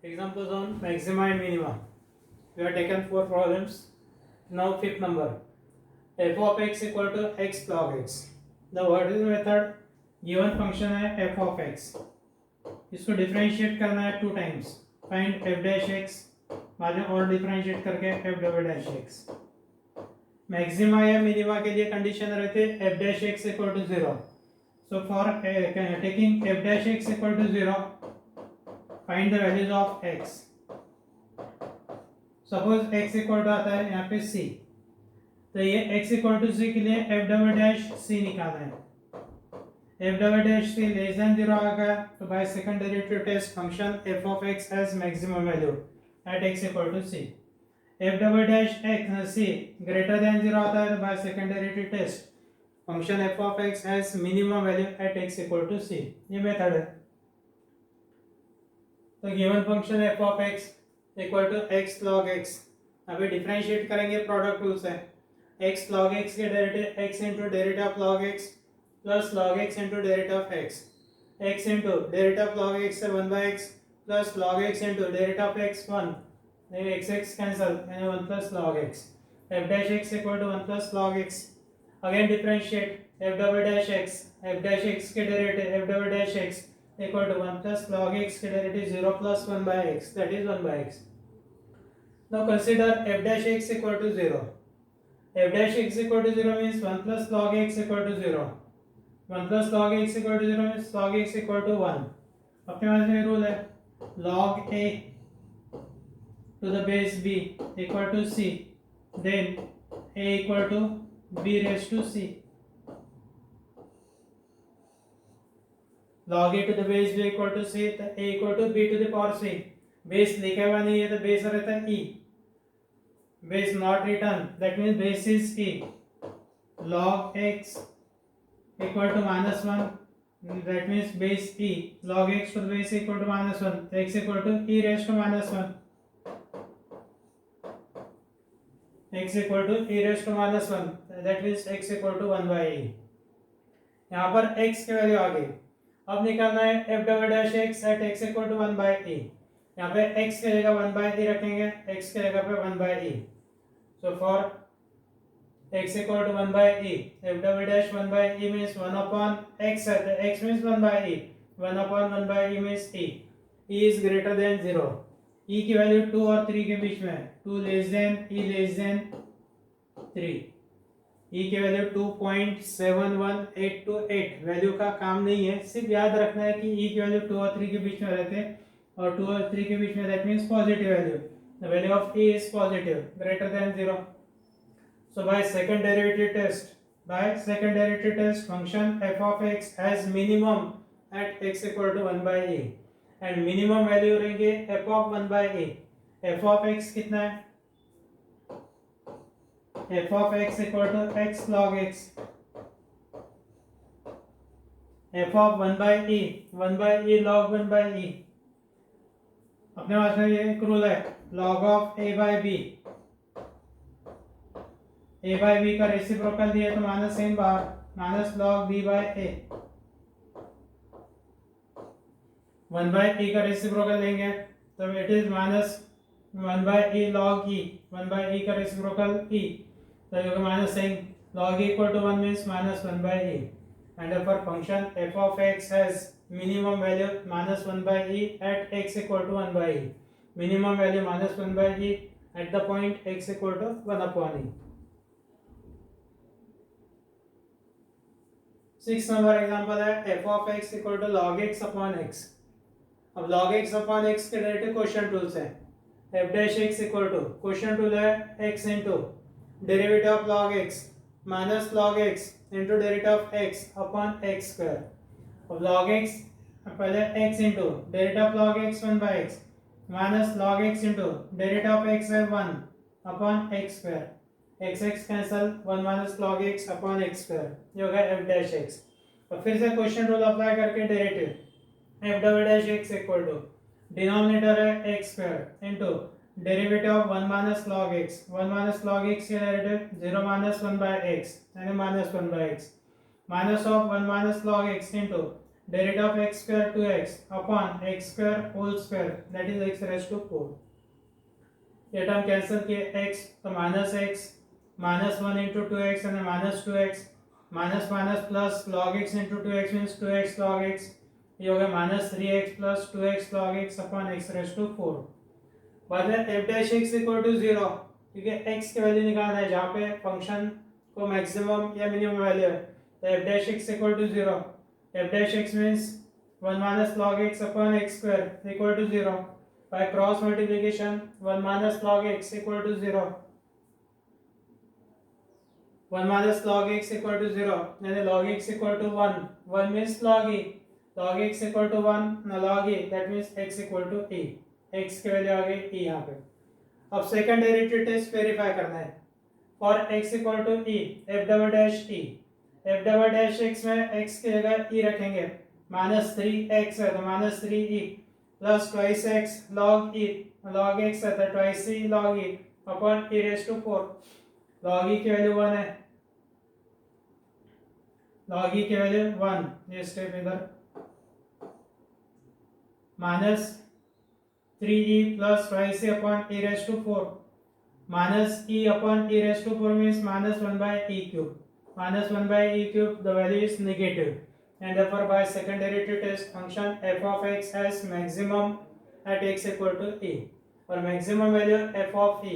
Examples on maxima and minima. We have taken 4 problems. Now fifth number. F of x equal to x log x. The what is the method? Given function है f of x. इसको differentiate करना है 2 times. Find f dash x. बाद में और differentiate करके f double dash x. Maxima या minima के लिए कंडीशन रहते f dash x equal to 0. So for taking f dash x equal to 0, find the values of x. Suppose x equal to आता है यहाँ पे c. तो ये x equal to c के लिए f double dash c निकालना है. f double dash c less than 0 आ गया तो by second derivative test function f of x has maximum value at x equal to c. f double dash x c greater than 0 आता है तो by second derivative test function f of x has minimum value at x equal to c. ये method है. तो given function f of x equal to x log x. अभी differentiate करेंगे product rule से. x log x के derivative x into derivative of log x plus log x into derivative of x. x into derivative of log x से 1/x plus log x into derivative of x 1. x x cancel यानी 1 plus log x. f dash x equal to 1 plus log x. Again differentiate f double dash x. f dash x के derivative f double dash x equal to 1 plus log x के derivative 0 plus 1 by x, that is 1 by x. Now consider f dash x equal to 0. f dash x equal to 0 means 1 plus log x equal to 0. 1 plus log x equal to 0 means log x equal to 1. अपने पास में rule है log a to the base b equal to c, then a equal to b raised to c. log a to the base b equal to c, तो a equal to b to the power c. Base लिखा हुआ नहीं है तो base रहता है e. Base not return, that means base is e. log x equal to -1, that means base e. log x to the base equal to -1, x equal to e raised to -1. x equal to e raised to -1, that means x equal to 1 by e. यहाँ पर x की value आ गई. अब निकालना है f double dash x at x equal to 1 by e. यहाँ पे x की जगह 1 by e रखेंगे, x की जगह पे 1 by e. So for x equal to 1 by e, f double dash 1 by e means 1 upon x है, तो x means 1 by e. 1 upon 1 by e means e. e is greater than 0. e की value 2 और 3 के बीच में है. 2 less than e less than 3. e की value 2.71828. Value का काम नहीं है, सिर्फ याद रखना है कि e की वैल्यू 2 और 3 के बीच में रहते हैं और 2 और 3 के बीच में, that means positive value. The value of e is positive greater than 0. So by second derivative test function f of x has minimum at x equal to 1 by e and minimum value रहेंगे f of 1 by e. f of x कितना है? f of x equal to x log x. f of 1 by e, 1 by e log 1 by e. अपने पास में ये एक rule है log of a by b. a by b का reciprocal दिया तो माइनस साइन बाहर, minus log b by a. 1 by e का रेसिप्रोकल लेंगे तो it is minus 1 by e log e. 1 by e का reciprocal e, so you can minus saying log e equal to 1 means minus 1 by e, and therefore function f of x has minimum value minus 1 by e at x equal to 1 by e. Minimum value minus 1 by e at the point x equal to 1 upon e. 6 number example है f of x equal to log x upon x. अब log x upon x के derivative quotient rule से f dash x equal to quotient rule है x into derivative of log x minus log x into derivative of x upon x square. अब log x पहले x into derivative of log x 1 by x minus log x into derivative of x है 1 upon x square. x x cancel 1 minus log x upon x square. ये हो गया f dash x. और फिर से question rule apply करके derivative f double dash x equal to denominator है x square into derivative of 1 minus log x. 1 minus log x के derivative 0 minus 1 by x यानी minus 1 by x. Minus of 1 minus log x into derivative of x square 2x upon x square whole square that is x raise to 4। ये term cancel किए x तो minus x minus 1 into 2x and minus 2x minus minus plus log x into 2x means 2x log x, ये हो गया minus 3x plus 2x log x upon x raise to 4। बाद में f dash x equal to 0 क्योंकि x की value निकालना है जहाँ पे फंक्शन को मैक्सिमम या मिनिमम वैल्यू है, तो f dash x equal to 0, f dash x means 1 minus log x upon x square equal to 0. By cross multiplication 1 minus log x equal to 0. 1 minus log x equal to 0 and log x equal to 1. 1 means log e. Log x equal to 1 na log e, that means x equal to e. x की value आ गई e यहाँ पे। अब second derivative test verify करना है। For x equal to e f double dash e, f double dash x में x की जगह e रखेंगे, माइनस 3x है तो minus 3e plus twice x log e, log x है तो twice e log e upon e raise to 4। log e की value 1 है, log e की वैल्यू 1, ये स्टेप इधर minus 3e plus twice e upon e raise to 4 minus e upon e raise to 4 means minus 1 by e cube. Minus 1 by e cube, the value is negative, and therefore by second derivative test function f of x has maximum at x equal to e, or maximum value f of e.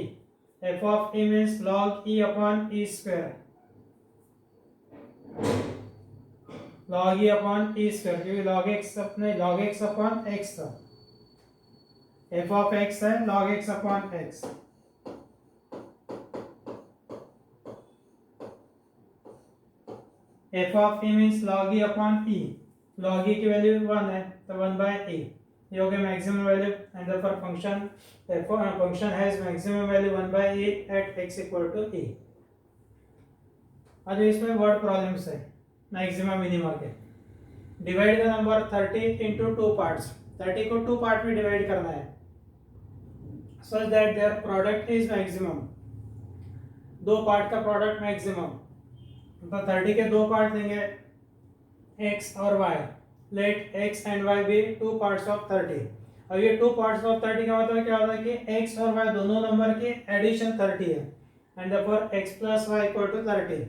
f of e means log e upon e square, log e upon e square क्योंकि log x अपने log x upon x था, f of x है log x upon x। f of e means log e upon e, log e की value 1 है तो 1 by e, ये हो गया maximum value, and therefore function has maximum value 1 by e at x equal to e। अब इसमें word problems है maximum minima के। Divide the number 30 into 2 parts, 30 को 2 पार्ट में डिवाइड करना है such that their product is maximum, दो part का प्रोडक्ट मैक्सिमम, तो 30 के दो पार्ट देंगे x और y, let x and y be two parts of 30। अब ये टू पार्ट्स ऑफ 30 का मतलब क्या होता है कि x और y दोनों नंबर की एडिशन 30 है, and therefore x plus y equal to 30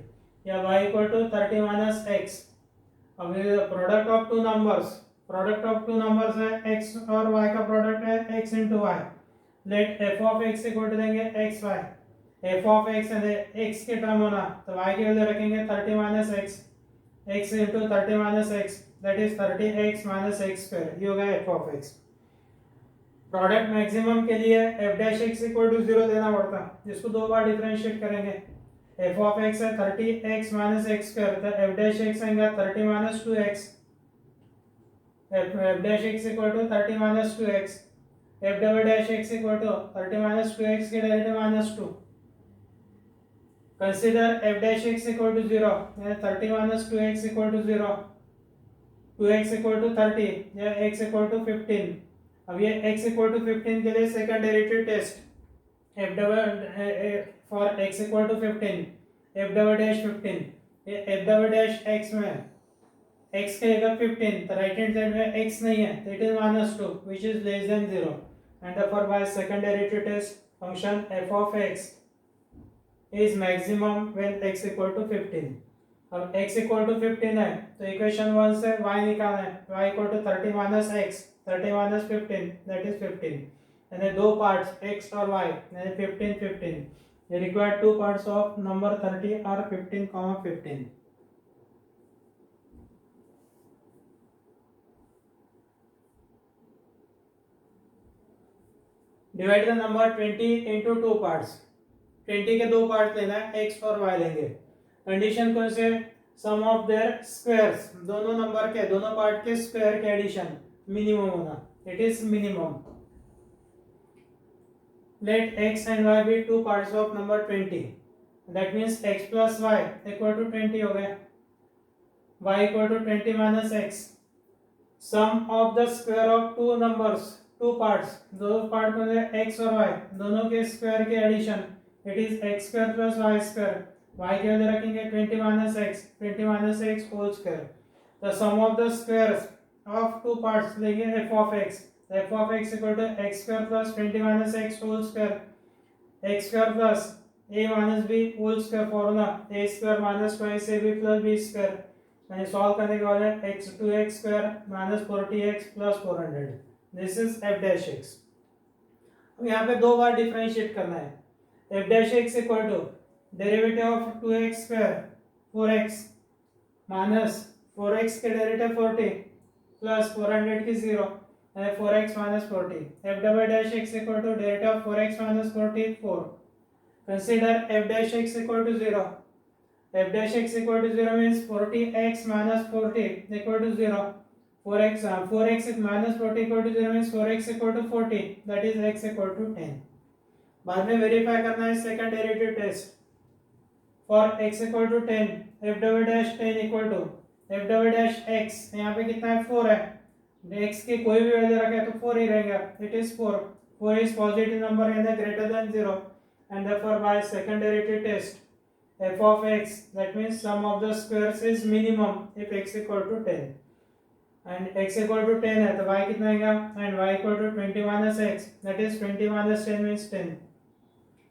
या y equal to 30 minus x। अब ये product of two numbers, product of two numbers है x और y का प्रोडक्ट है x into y, let f of x equal to देंगे x y, f of x है x के टर्म होना तो y की वैल्यू रखेंगे 30 minus x, x into 30 minus x that is 30x minus x square, ये हो गया f of x। Product maximum के लिए f dash x equal to 0 देना पड़ता, जिसको दो बार डिफरेंशिएट करेंगे। f of x है 30x माइनस x स्क्वायर, तो f डैश x आएगा 30 minus 2x, f dash x equal to 30 minus 2x, f double dash x equal to 30 minus 2x के derivative minus 2। Consider f dash x equal to 0, यानी 30 minus 2x equal to 0, 2x equal to 30 या x equal to 15। अब ये x equal to 15 के लिए second derivative test, f double for x equal to 15, f double dash 15, ये f double dash x में x के जगह 15 तो राइट हैंड साइड में x नहीं है तो it is minus 2 which is less than 0, and therefore by second derivative test function f of x is maximum when x equal to 15। अब x equal to 15 है तो इक्वेशन 1 से y निकालना है, y equal to 30 minus x, 30 minus 15 that is 15, यानी दो parts x और y यानी 15 15, ये required to parts of number 30 और 15 15। Divide the number 20 into 2 parts, 20 के दो पार्ट लेना है x और y लेंगे। कंडीशन कौन से, सम ऑफ देयर स्क्वायर्स, दोनों नंबर के दोनों पार्ट के स्क्वायर के एडिशन मिनिमम होना, it is minimum. Let x and y be two parts of number 20, that means x plus y equal to 20 हो गया, y equal to 20 minus x, sum of the square of two numbers, two parts, दो part में x और y दोनों के square के addition, it is x square plus y square, y की value रखेंगे 20 minus x, 20 minus x whole square. The sum of the squares of two parts लेंगे f of x equal to x square plus 20 minus x whole square x square plus a minus b whole square formula a square minus twice a b plus b square यानी सॉल्व करने के बाद है x two x square minus 40x plus 400 this is f dash x. अब यहाँ पे दो बार डिफरेंशिएट करना है f dash x equal to derivative of 2x square 4x minus 4x के डेरिवेटिव 40 प्लस 400 की 0 यानी 4x minus 40 f double dash x equal to derivative of 4x minus 40 4 consider f dash x equal to 0 f dash x equal to 0 means 40x minus 40 equal to 0 4x minus 40 equal to 0 means 4x equal to 40 that is x equal to 10। बाद में verify करना है second derivative test for x equal to 10 f double dash 10 equal to f double dash x यहाँ पे कितना है 4 है x की कोई भी वैल्यू रखे तो 4 ही रहेगा it is 4 is positive number and greater than 0 and therefore by second derivative test f of x that means sum of the squares is minimum if x equal to 10 and x equal to 10 है तो y कितना आएगा and y equal to 20 minus x that is 20 minus 10 means 10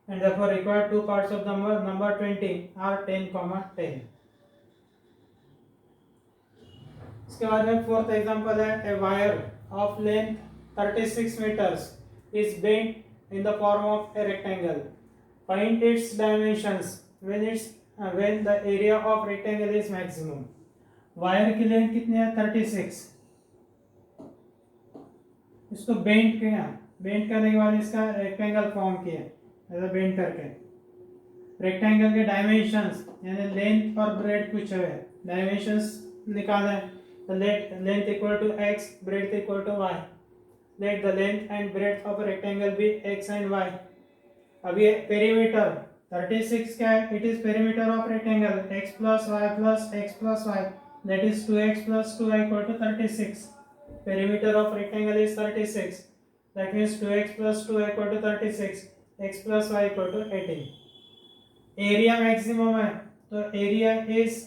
and therefore required two parts of number 20 are 10 comma 10। इसके बाद में fourth example है a wire of length 36 meters is bent in the form of a rectangle find its dimensions when the area of rectangle is maximum। Wire की length कितनी है 36 इसको bend करने के बाद इसका रेक्टेंगल फॉर्म किया ऐसा बेंड करके रेक्टेंगल के डायमेंशंस यानी लेंथ और ब्रेड पूछे हुए डायमेंशंस निकालना है तो length equal to x breadth equal to y let the length and breadth of rectangle be x and y। अब ये पेरीमीटर 36 क्या है it is perimeter of rectangle x plus y that is 2x plus 2y equal to 36 perimeter of rectangle is 36 that means 2x plus 2y equal to 36 x plus y equal to 18। Area maximum है तो area is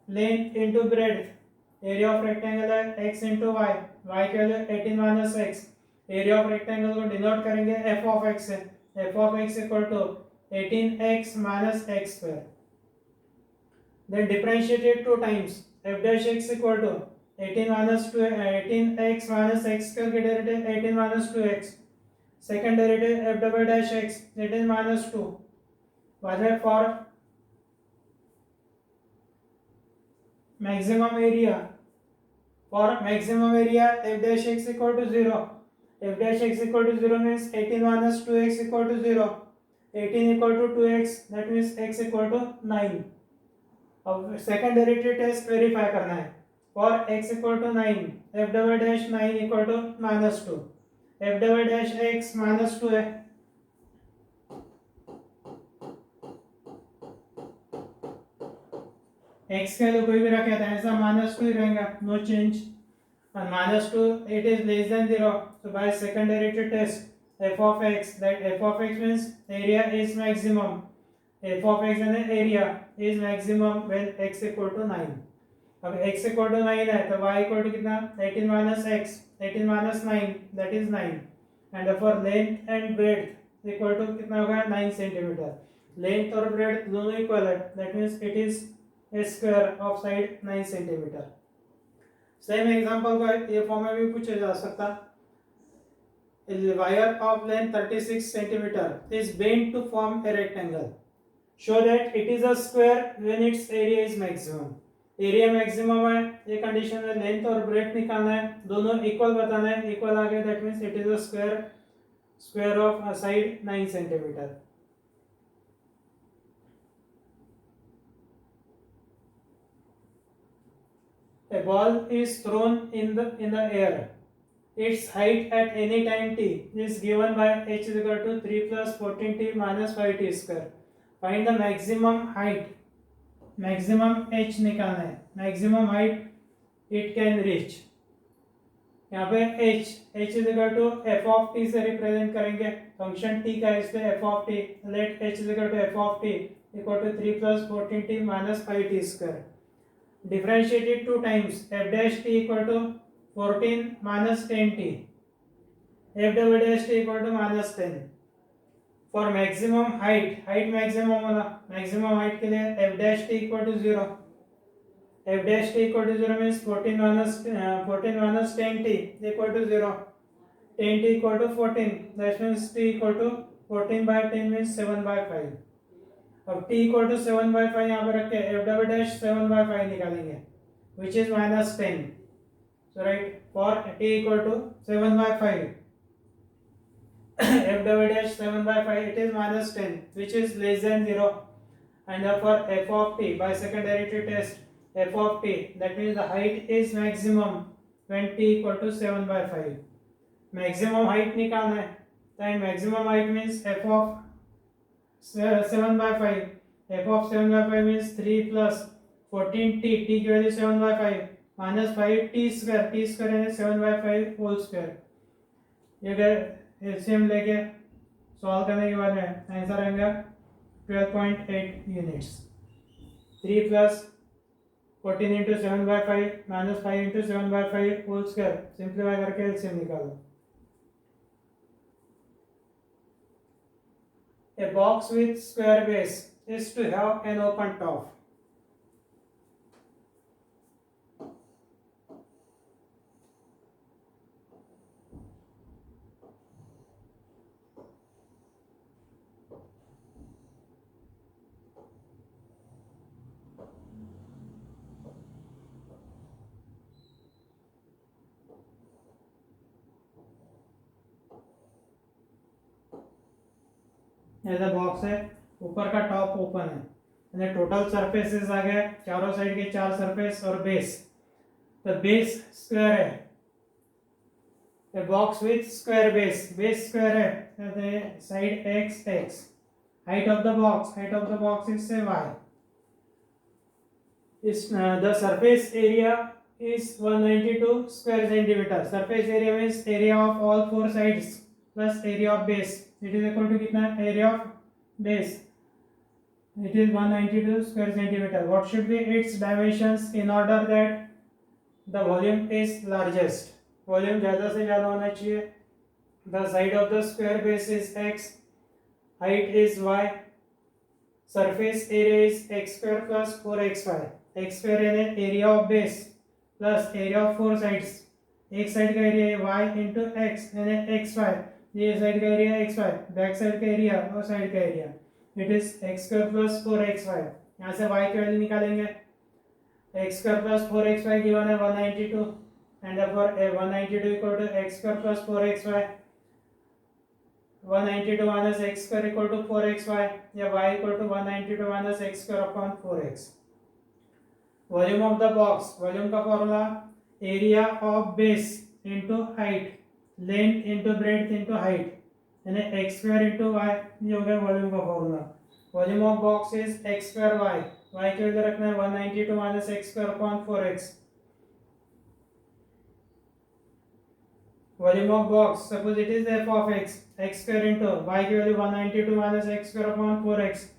length into breadth area of rectangle है x into y y के value 18 minus x area of rectangle को denote करेंगे f of x से f of x equal to 18x minus x square then differentiate it two times f dash x equal to 18x minus x square के derivative 18 minus 2x second derivative f double dash x 18 minus 2 बाद में for maximum area f dash x equal to 0 f dash x equal to 0 means 18 minus 2x equal to 0 18 equal to 2x that means x equal to 9। अब second derivative test verify करना है for x equal to 9 f double dash 9 equal to minus 2 f double dash x minus 2 है x के लिए कोई भी रखे था ऐसा minus 2 ही रहेगा no change and minus 2 it is less than 0 so by second derivative test f of x that f of x means area is maximum f of x and area is maximum when x equal to 9। अब x equal to 9 है तो y equal to कितना 18 minus x 18 minus 9 that is 9 and therefore length and breadth equal to कितना होगा 9 centimeter length और breadth दोनों equal है that means it is a square of side 9 centimeter। Same example को ये फॉर्म में भी पूछा जा सकता a wire of length 36 centimeter is bent to form a rectangle show that it is a square when its area is maximum area maximum है ये condition में लेंथ और ब्रेड्थ निकालना है दोनों इक्वल बताना है इक्वल आ गया that means it is a square of side 9 centimetre. A ball is thrown in the air. Its height at any time t is given by h is equal to 3 plus 14t minus 5t square। Find the maximum height, maximum h निकालना है, maximum height it can reach। यहाँ पे h is equal to f of t से represent करेंगे function t का इसलिए f of t let h is equal to f of t equal to 3 plus 14t minus 5t square। differentiate it 2 times, f dash t equal to 14 minus 10t, f double dash t equal to minus 10. For maximum height maximum होना, maximum height के लिए f dash t equal to 0, f dash t equal to 0 means 14 minus 10t equal to 0, 10t equal to 14, that means t equal to 14 by 10 means 7 by 5. अब t equal to 7 by 5 यहाँ पर रख के f double dash 7 by 5 निकालेंगे which is minus 10. So right, for t equal to 7 by 5 f double dash 7 by 5 it is minus 10 which is less than 0, and therefore f of t by second derivative test, f of t, that means the height is maximum when t equal to 7 by 5. maximum height निकालना है, then maximum height means f of 7 by 5, f of 7 by 5 means 3 plus 14t, t की value 7 by 5 minus 5t square, t square यानी 7 by 5 whole square. ये LCM लेके solve करने के बाद में आंसर आएगा 12.8 units. 3 plus 14 into 7 by 5 minus 5 into 7 by 5 whole square, simplify करके एलसीएम निकालो. A box with square base is to have an open top. ऐसा बॉक्स है, ऊपर का टॉप ओपन है, टोटल सरफेसेस आ गए चारों साइड के 4 सरफेस और बेस. तो बेस स्क्वायर है, a box with square base, base square है, side x x, height of the box is say y. Is the surface area is 192 square centimeter. Surface area means area of all 4 sides plus area of base. It is equal to कितना, area of base, it is 192 square centimeter. What should be its dimensions in order that the volume is largest? Volume ज़्यादा से ज़्यादा होना चाहिए. The side of the square base is x, height is y, surface area is x square plus 4xy. x square यानी area of base plus area of 4 sides. एक side का area है y into x यानी x Y, ये side का area है x Y, back side का area और साइड का area, it is x square plus 4xy. यहाँ से y की वैल्यू निकालेंगे, x square plus 4xy given है 192, and for 192 equal to x square plus 4xy, 192 minus x square equal to 4xy, या y equal to 192 minus x square upon 4x. Volume of the box, volume का formula area of base into height, length into breadth into height, यानी x square into y, ये हो गया volume का formula. Volume of box is x square y, y की value रखना है 192 minus x square upon 4x. Volume of box, suppose it is f of x, x square into y की value 192 minus x square upon 4x,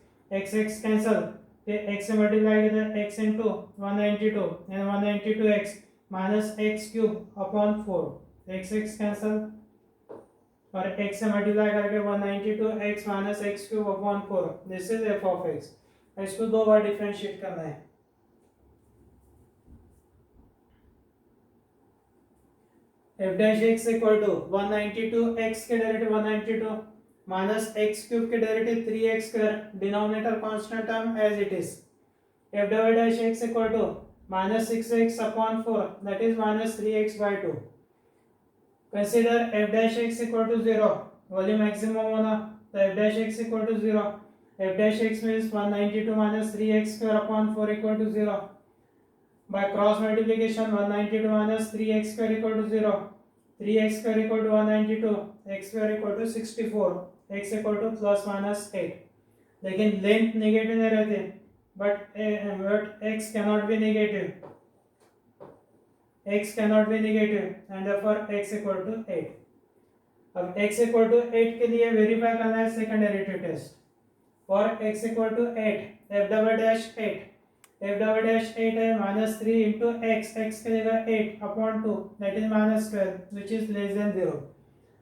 x cancel, x से multiply किया x into 192 यानी 192x minus x cube upon 4, x cancel और x से multiply करके 192x minus x cube upon 4. This is f of x. इसको 2 बार differentiate करना है. f dash x equal to 192x के डेरिवेटिव 192 माइनस एक्स क्यूब के derivative 3x square, denominator constant term as it is. f double dash x equal to minus 6x upon 4, that is minus 3x by 2. Consider f dash x equal to 0, volume maximum होना, तो f dash x equal to 0, f dash x means 192 minus 3x square upon 4 equal to 0. By cross multiplication 192 minus 3x square equal to 0, 3x square equal to 192, x square equal to 64, x equal to plus minus 8. लेकिन length negative नहीं रहते, but x cannot be negative, x cannot be negative and therefore x equal to 8. अब x equal to 8 के लिए verify करना है second derivative test. For x equal to 8, f double dash 8, f double dash 8 है minus 3 into x की जगह 8 upon 2 that is minus 12 which is less than 0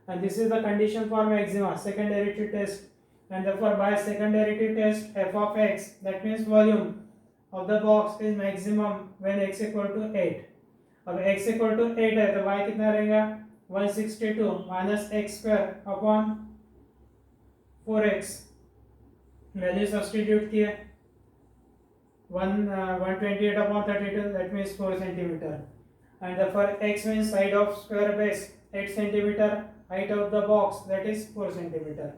and this is the condition for maxima second derivative test and therefore by second derivative test f of x that means volume of the box is maximum when x equal to 8 अब x equal to 8 है तो y कितना रहेगा 162 minus x square upon 4x value substitute किया 128 upon 32 that means 4 centimeter and therefore x means side of square base 8 centimeter height of the box that is 4 centimeter